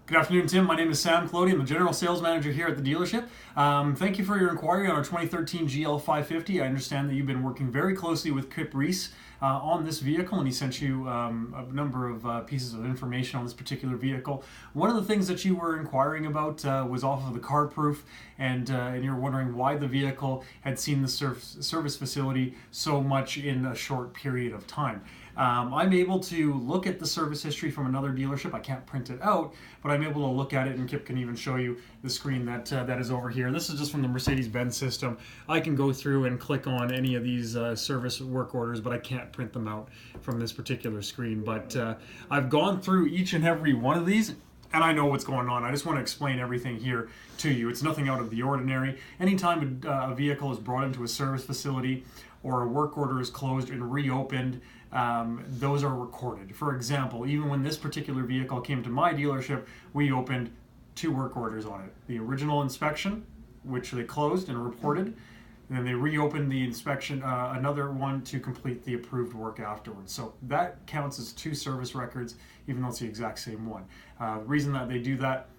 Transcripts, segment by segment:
Good afternoon, Tim. My name is Sam Clody. I'm the General Sales Manager here at the dealership. Thank you for your inquiry on our 2013 GL550. I understand that you've been working very closely with Kip Reese on this vehicle, and he sent you a number of pieces of information on this particular vehicle. One of the things that you were inquiring about was off of the CarProof, and you were wondering why the vehicle had seen the service facility so much in a short period of time. I'm able to look at the service history from another dealership. I can't print it out, but I'm able to look at it, and Kip can even show you the screen that is over here. This is just from the Mercedes-Benz system. I can go through and click on any of these service work orders, but I can't print them out from this particular screen. But I've gone through each and every one of these, and I know what's going on. I just want to explain everything here to you. It's nothing out of the ordinary. Anytime a vehicle is brought into a service facility or a work order is closed and reopened, those are recorded. For example, even when this particular vehicle came to my dealership, we opened 2 work orders on it. The original inspection, which they closed and reported, and then they reopened the inspection, another one to complete the approved work afterwards. So that counts as 2 service records, even though it's the exact same one. The reason that they do that,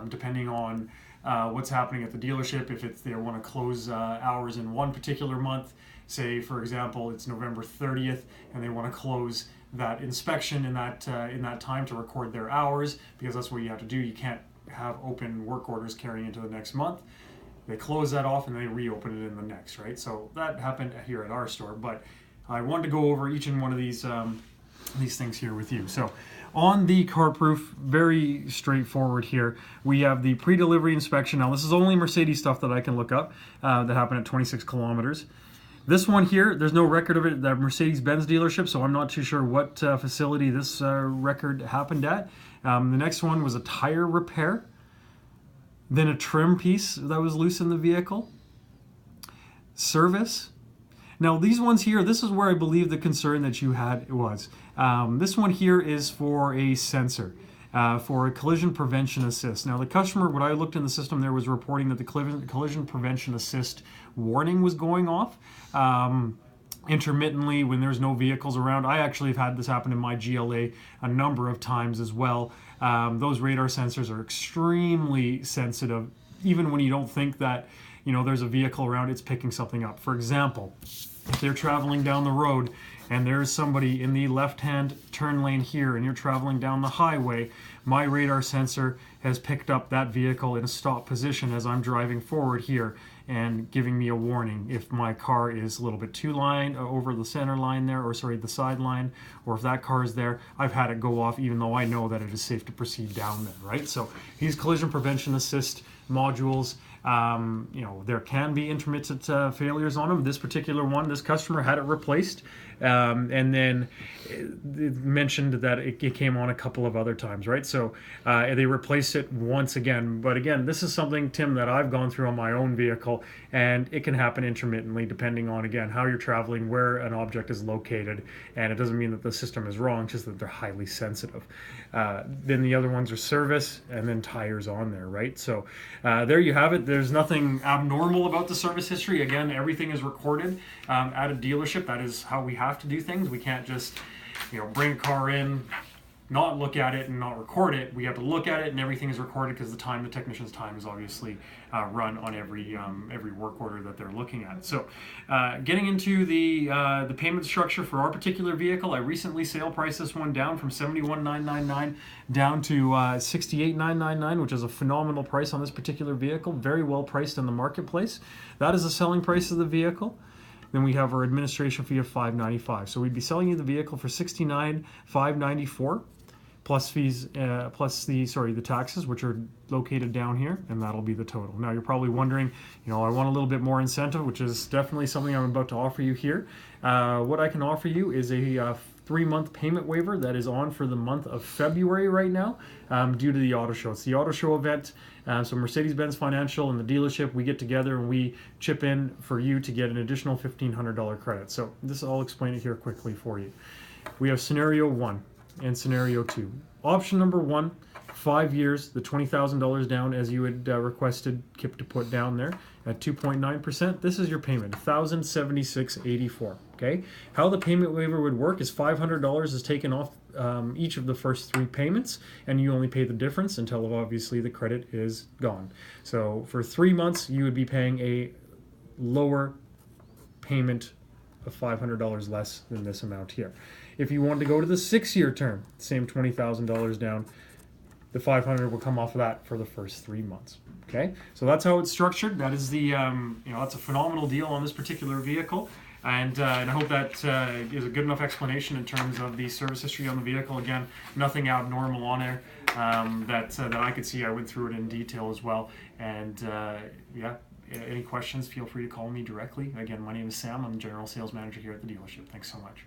depending on what's happening at the dealership, if they want to close hours in one particular month, say for example it's November 30th, and they want to close that inspection in that time to record their hours, because that's what you have to do. You can't have open work orders carrying into the next month. They close that off and they reopen it in the next, right? So that happened here at our store, but I wanted to go over each and one of these things here with you. So on the CarProof, very straightforward here. We have the pre-delivery inspection. Now this is only Mercedes stuff that I can look up that happened at 26 kilometers. This one here, there's no record of it at the Mercedes-Benz dealership, so I'm not too sure what facility this record happened at. The next one was a tire repair, then a trim piece that was loose in the vehicle, service. Now these ones here, this is where I believe the concern that you had was. This one here is for a sensor. For a collision prevention assist. Now the customer, when I looked in the system there, was reporting that the collision prevention assist warning was going off intermittently when there's no vehicles around. I actually have had this happen in my GLA a number of times as well. Those radar sensors are extremely sensitive. Even when you don't think that there's a vehicle around, it's picking something up. For example, if they're traveling down the road and there's somebody in the left-hand turn lane here and you're traveling down the highway, my radar sensor has picked up that vehicle in a stop position as I'm driving forward here and giving me a warning if my car is a little bit too over the center line there, or sorry, the side line, or if that car is there. I've had it go off even though I know that it is safe to proceed down there, right? So these collision prevention assist modules, there can be intermittent failures on them. This particular one, this customer had it replaced, and then it mentioned that it came on a couple of other times, right? So they replaced it once again. But again, this is something, Tim, that I've gone through on my own vehicle, and it can happen intermittently depending on, again, how you're traveling, where an object is located, and it doesn't mean that the system is wrong, just that they're highly sensitive. Then the other ones are service, and then tires on there, right? So there you have it. There's nothing abnormal about the service history. Again, everything is recorded at a dealership. That is how we have to do things. We can't just bring a car in, not look at it and not record it. We have to look at it, and everything is recorded because the technician's time is obviously run on every work order that they're looking at. So getting into the payment structure for our particular vehicle, I recently sale priced this one down from $71,999 down to $68,999, which is a phenomenal price on this particular vehicle. Very well priced in the marketplace. That is the selling price of the vehicle. Then we have our administration fee of $595. So we'd be selling you the vehicle for $69,594 plus fees, plus the taxes, which are located down here, and that'll be the total. Now you're probably wondering, I want a little bit more incentive, which is definitely something I'm about to offer you here. What I can offer you is a 3-month payment waiver that is on for the month of February right now, due to the auto show. It's the auto show event. So Mercedes-Benz Financial and the dealership, we get together and we chip in for you to get an additional $1,500 credit. So I'll explain it here quickly for you. We have scenario 1 and scenario 2. Option number 1, 5 years, the $20,000 down as you had requested Kip to put down there at 2.9%. This is your payment, $1,076.84. Okay. How the payment waiver would work is $500 is taken off each of the first 3 payments, and you only pay the difference until obviously the credit is gone. So for 3 months, you would be paying a lower payment of $500 less than this amount here. If you want to go to the 6-year term, same $20,000 down, the 500 will come off of that for the first 3 months. Okay, so that's how it's structured. That is the that's a phenomenal deal on this particular vehicle. And I hope that is a good enough explanation in terms of the service history on the vehicle. Again, nothing abnormal on there that I could see. I went through it in detail as well. And any questions, feel free to call me directly. Again, my name is Sam. I'm the General Sales Manager here at the dealership. Thanks so much.